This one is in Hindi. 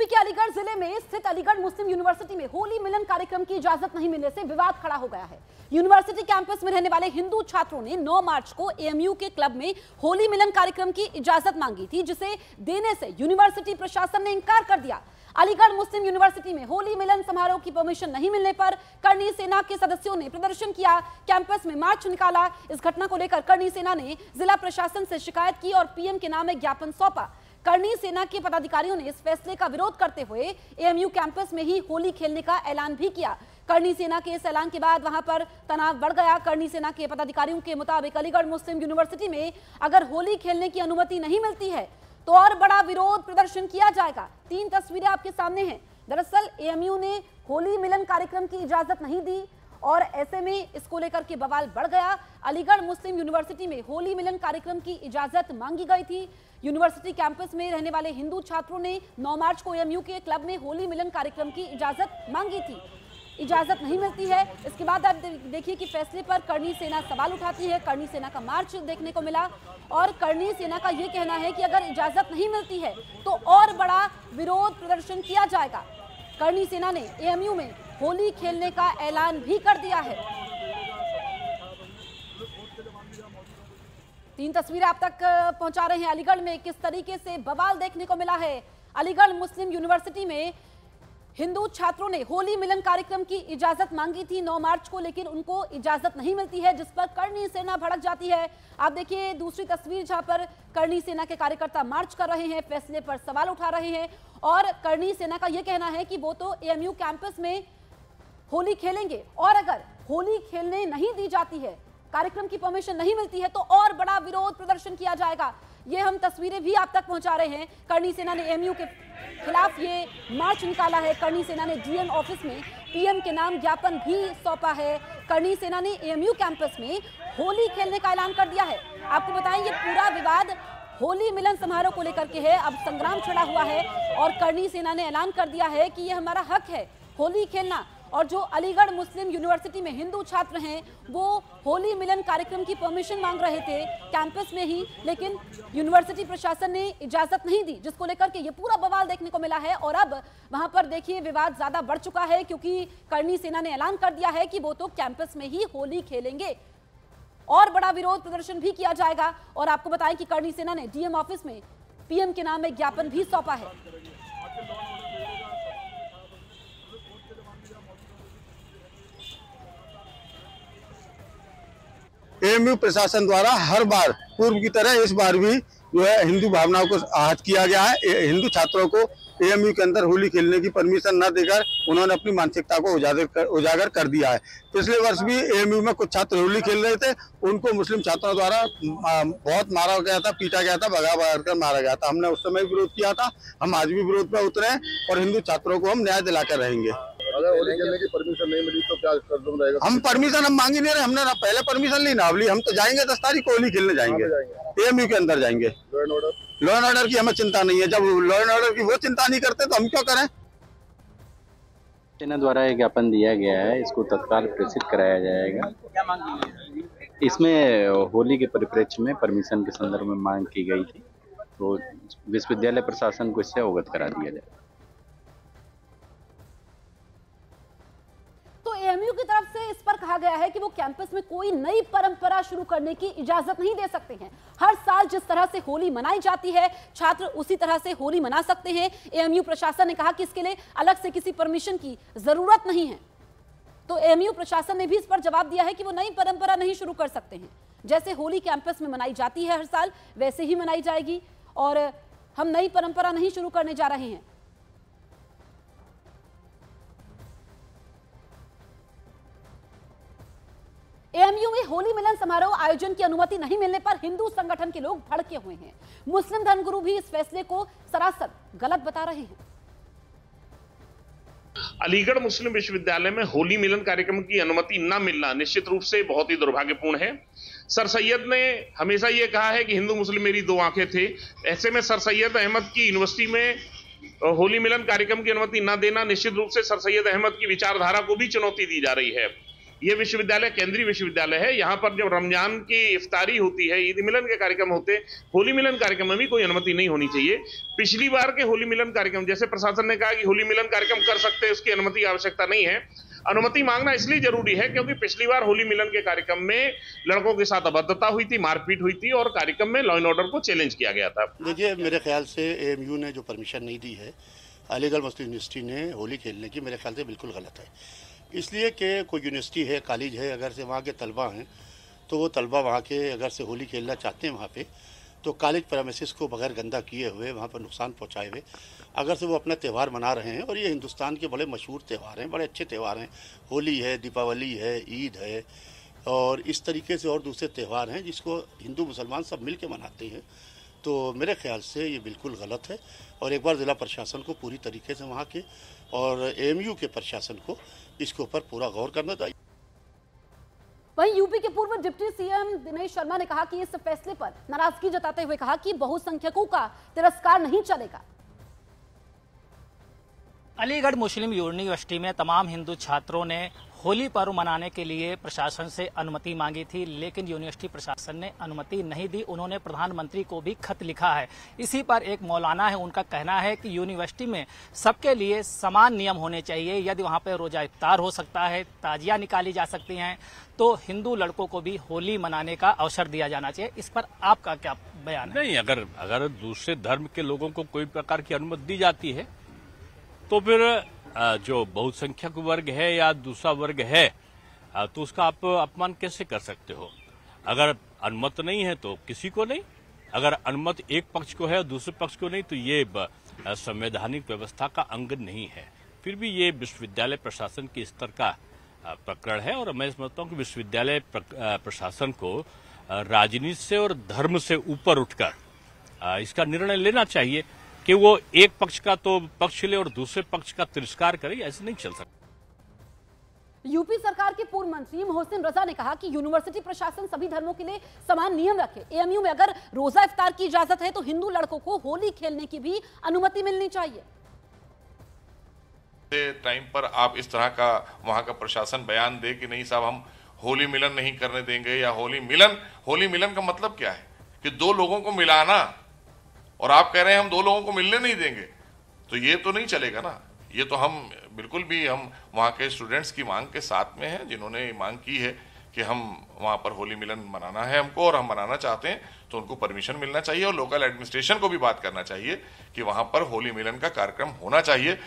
के अलीगढ़ जिले में स्थित अलीगढ़ मुस्लिम यूनिवर्सिटी में होली मिलन कार्यक्रम की इजाजत नहीं मिलने से विवाद खड़ा हो गया है। यूनिवर्सिटी कैंपस में रहने वाले हिंदू छात्रों ने 9 मार्च को एएमयू के क्लब में होली मिलन कार्यक्रम की इजाजत मांगी थी, जिसे देने से यूनिवर्सिटी प्रशासन ने इंकार कर दिया। अलीगढ़ मुस्लिम यूनिवर्सिटी में होली मिलन समारोह की परमिशन नहीं मिलने पर करनी सेना के सदस्यों ने प्रदर्शन किया, कैंपस में मार्च निकाला। इस घटना को लेकर करनी सेना ने जिला प्रशासन से शिकायत की और पीएम के नाम एक ज्ञापन सौंपा। करनी सेना के पदाधिकारियों ने इस फैसले का विरोध करते हुए एएमयू कैंपस में ही होली खेलने का ऐलान भी किया। करनी सेना के इस ऐलान के बाद वहां पर तनाव बढ़ गया। करनी सेना के पदाधिकारियों के मुताबिक अलीगढ़ मुस्लिम यूनिवर्सिटी में अगर होली खेलने की अनुमति नहीं मिलती है तो और बड़ा विरोध प्रदर्शन किया जाएगा। 3 तस्वीरें आपके सामने हैं। दरअसल एएमयू ने होली मिलन कार्यक्रम की इजाजत नहीं दी और ऐसे में इसको लेकर के बवाल बढ़ गया। अलीगढ़ मुस्लिम यूनिवर्सिटी में होली मिलन कार्यक्रम की इजाजत मांगी गई थी। यूनिवर्सिटी कैंपस में रहने वाले हिंदू छात्रों ने 9 मार्च को एएमयू के क्लब में होली मिलन कार्यक्रम की इजाजत मांगी थी। इजाजत नहीं मिलती है। इसके बाद आप देखिए कि फैसले पर करनी सेना सवाल उठाती है। करनी सेना का मार्च देखने को मिला और करनी सेना का यह कहना है कि अगर इजाजत नहीं मिलती है तो और बड़ा विरोध प्रदर्शन किया जाएगा। करनी सेना ने एएमयू में होली खेलने का ऐलान भी कर दिया है। 3 तस्वीरें आप तक पहुंचा रहे हैं। अलीगढ़ में किस तरीके से बवाल देखने को मिला है। अलीगढ़ मुस्लिम यूनिवर्सिटी में हिंदू छात्रों ने होली मिलन कार्यक्रम की इजाजत मांगी थी 9 मार्च को, लेकिन उनको इजाजत नहीं मिलती है, जिस पर करनी सेना भड़क जाती है। आप देखिए दूसरी तस्वीर जहां पर करनी सेना के कार्यकर्ता मार्च कर रहे हैं, फैसले पर सवाल उठा रहे हैं और करनी सेना का यह कहना है कि वो तो एएमयू कैंपस में होली खेलेंगे और अगर होली खेलने नहीं दी जाती है, कार्यक्रम की परमिशन नहीं मिलती है तो और बड़ा विरोध प्रदर्शन किया जाएगा। ये हम तस्वीरें भी आप तक पहुंचा रहे हैं। करनी सेना ने एएमयू के खिलाफ ये मार्च निकाला है। करनी सेना ने डीएम ऑफिस में पीएम के नाम ज्ञापन भी सौंपा है। करनी सेना ने एएमयू कैंपस में होली खेलने का ऐलान कर दिया है। आपको बताएं ये पूरा विवाद होली मिलन समारोह को लेकर के है। अब संग्राम छिड़ा हुआ है और करनी सेना ने ऐलान कर दिया है कि ये हमारा हक है होली खेलना। और जो अलीगढ़ मुस्लिम यूनिवर्सिटी में हिंदू छात्र हैं वो होली मिलन कार्यक्रम की परमिशन मांग रहे थे कैंपस में ही, लेकिन यूनिवर्सिटी प्रशासन ने इजाजत नहीं दी, जिसको लेकर के ये पूरा बवाल देखने को मिला है। और अब वहां पर देखिए विवाद ज्यादा बढ़ चुका है क्योंकि करनी सेना ने ऐलान कर दिया है कि वो तो कैंपस में ही होली खेलेंगे और बड़ा विरोध प्रदर्शन भी किया जाएगा। और आपको बताएं कि करनी सेना ने डीएम ऑफिस में पीएम के नाम एक ज्ञापन भी सौंपा है। एएमयू प्रशासन द्वारा हर बार पूर्व की तरह इस बार भी जो है हिंदू भावनाओं को आहत किया गया है। हिंदू छात्रों को एएमयू के अंदर होली खेलने की परमिशन न देकर उन्होंने अपनी मानसिकता को उजागर कर दिया है। पिछले वर्ष भी एएमयू में कुछ छात्र होली खेल रहे थे, उनको मुस्लिम छात्रों द्वारा बहुत मारा गया था, पीटा गया था, भगा कर मारा गया था। हमने उस समय विरोध किया था, हम आज भी विरोध में उतरे हैं और हिंदू छात्रों को हम न्याय दिलाकर रहेंगे। अगर होली खेलने की परमिशन नहीं मिली तो क्या कदम रहेगा? हम परमिशन हम मांग ही नहीं रहे, हमने ना पहले परमिशन ली ना अभी। हम तो जाएंगे 10 तारीख को होली खेलने जाएंगे, एएमयू के अंदर जाएंगे। लॉ एंड ऑर्डर की हमें चिंता नहीं है। जब लॉ एंड ऑर्डर की वो चिंता नहीं करते तो हम क्यों करें। सेना द्वारा एक ज्ञापन दिया गया है, इसको तत्काल प्रेषित कराया जाएगा। क्या मांग की गई है? इसमें होली के परिप्रेक्ष्य में परमिशन के संदर्भ में मांग की गई थी, तो विश्वविद्यालय प्रशासन को इससे अवगत करा दिया जाए। तो एएमयू की तरफ से इस पर कहा गया है कि वो कैंपस में कोई नई परंपरा शुरू करने की इजाजत नहीं दे सकते हैं। हर साल जिस तरह से होली मनाई जाती है छात्र उसी तरह से होली मना सकते हैं। एएमयू प्रशासन ने कहा कि इसके लिए अलग से किसी परमिशन की जरूरत नहीं है। तो एएमयू प्रशासन ने भी इस पर जवाब दिया है कि वो नई परंपरा नहीं शुरू कर सकते हैं। जैसे होली कैंपस में मनाई जाती है हर साल वैसे ही मनाई जाएगी और हम नई परंपरा नहीं शुरू करने जा रहे हैं। एएमयू में होली मिलन समारोह आयोजन की अनुमति नहीं मिलने पर हिंदू संगठन के लोग भड़के हुए हैं। मुस्लिम धर्मगुरु भी इस फैसले को सरासर गलत बता रहे हैं। अलीगढ़ मुस्लिम विश्वविद्यालय में होली मिलन कार्यक्रम की अनुमति न मिलना निश्चित रूप से बहुत ही दुर्भाग्यपूर्ण है। सर सैयद ने हमेशा ये कहा है कि हिंदू मुस्लिम मेरी 2 आंखें थे। ऐसे में सर सैयद अहमद की यूनिवर्सिटी में होली मिलन कार्यक्रम की अनुमति न देना निश्चित रूप से सर सैयद अहमद की विचारधारा को भी चुनौती दी जा रही है। ये विश्वविद्यालय केंद्रीय विश्वविद्यालय है। यहाँ पर जब रमजान की इफ्तारी होती है, ईद मिलन के कार्यक्रम होते, होली मिलन कार्यक्रम में भी कोई अनुमति नहीं होनी चाहिए। पिछली बार के होली मिलन कार्यक्रम, जैसे प्रशासन ने कहा कि होली मिलन कार्यक्रम कर सकते हैं, उसकी अनुमति की आवश्यकता नहीं है। अनुमति मांगना इसलिए जरूरी है क्योंकि पिछली बार होली मिलन के कार्यक्रम में लड़कों के साथ अभद्रता हुई थी, मारपीट हुई थी और कार्यक्रम में लॉ एंड ऑर्डर को चैलेंज किया गया था। देखिए, मेरे ख्याल से एएमयू ने जो परमिशन नहीं दी है अलीगढ़ मुस्लिम यूनिवर्सिटी ने होली खेलने की, मेरे ख्याल से बिल्कुल गलत है। इसलिए कि कोई यूनिवर्सिटी है, कॉलेज है, अगर से वहाँ के तलबा हैं तो वो तलबा वहाँ के अगर से होली खेलना चाहते हैं वहाँ पे, तो कॉलेज प्रेमिसेस को बगैर गंदा किए हुए, वहाँ पर नुकसान पहुँचाए हुए अगर से वो अपना त्यौहार मना रहे हैं, और ये हिंदुस्तान के बड़े मशहूर त्यौहार हैं, बड़े अच्छे त्यौहार हैं, होली है, दीपावली है, ईद है और इस तरीके से और दूसरे त्यौहार हैं जिसको हिंदू मुसलमान सब मिल के मनाते हैं। तो मेरे ख्याल से ये बिल्कुल गलत है और एक बार ज़िला प्रशासन को पूरी तरीके से वहाँ के और एएमयू के प्रशासन को इसके ऊपर पूरा गौर करना चाहिए। वहीं यूपी के पूर्व डिप्टी सीएम दिनेश शर्मा ने कहा कि इस फैसले पर नाराजगी जताते हुए कहा कि बहुसंख्यकों का तिरस्कार नहीं चलेगा। अलीगढ़ मुस्लिम यूनिवर्सिटी में तमाम हिंदू छात्रों ने होली पर्व मनाने के लिए प्रशासन से अनुमति मांगी थी, लेकिन यूनिवर्सिटी प्रशासन ने अनुमति नहीं दी। उन्होंने प्रधानमंत्री को भी खत लिखा है। इसी पर एक मौलाना है, उनका कहना है कि यूनिवर्सिटी में सबके लिए समान नियम होने चाहिए। यदि वहां पर रोजा इफ्तार हो सकता है, ताजिया निकाली जा सकती हैं, तो हिंदू लड़कों को भी होली मनाने का अवसर दिया जाना चाहिए। इस पर आपका क्या बयान है? नहीं, अगर दूसरे धर्म के लोगों को कोई प्रकार की अनुमति दी जाती है तो फिर जो बहुसंख्यक वर्ग है या दूसरा वर्ग है तो उसका आप अपमान कैसे कर सकते हो? अगर अनुमति नहीं है तो किसी को नहीं, अगर अनुमति एक पक्ष को है और दूसरे पक्ष को नहीं, तो ये संवैधानिक व्यवस्था का अंग नहीं है। फिर भी ये विश्वविद्यालय प्रशासन के स्तर का प्रकरण है और मैं समझता हूँ कि विश्वविद्यालय प्रशासन को राजनीति से और धर्म से ऊपर उठकर इसका निर्णय लेना चाहिए कि वो एक पक्ष का तो पक्ष ले और दूसरे पक्ष का तिरस्कार करे। ऐसे नहीं चल सकता। यूपी सरकार के पूर्व मंत्री मोहसिन रजा ने कहा कि यूनिवर्सिटी प्रशासन सभी धर्मों के लिए समान नियम रखे। एएमयू में अगर रोजा इफ्तार की इजाजत है तो हिंदू लड़कों को होली खेलने की भी अनुमति मिलनी चाहिए। टाइम पर आप इस तरह का वहां का प्रशासन बयान दे कि नहीं साहब हम होली मिलन नहीं करने देंगे, या होली मिलन का मतलब क्या है कि दो लोगों को मिलाना, और आप कह रहे हैं हम दो लोगों को मिलने नहीं देंगे, तो ये तो नहीं चलेगा ना। ये तो हम बिल्कुल भी हम वहाँ के स्टूडेंट्स की मांग के साथ में हैं, जिन्होंने मांग की है कि हम वहाँ पर होली मिलन मनाना है हमको और हम मनाना चाहते हैं, तो उनको परमिशन मिलना चाहिए और लोकल एडमिनिस्ट्रेशन को भी बात करना चाहिए कि वहाँ पर होली मिलन का कार्यक्रम होना चाहिए।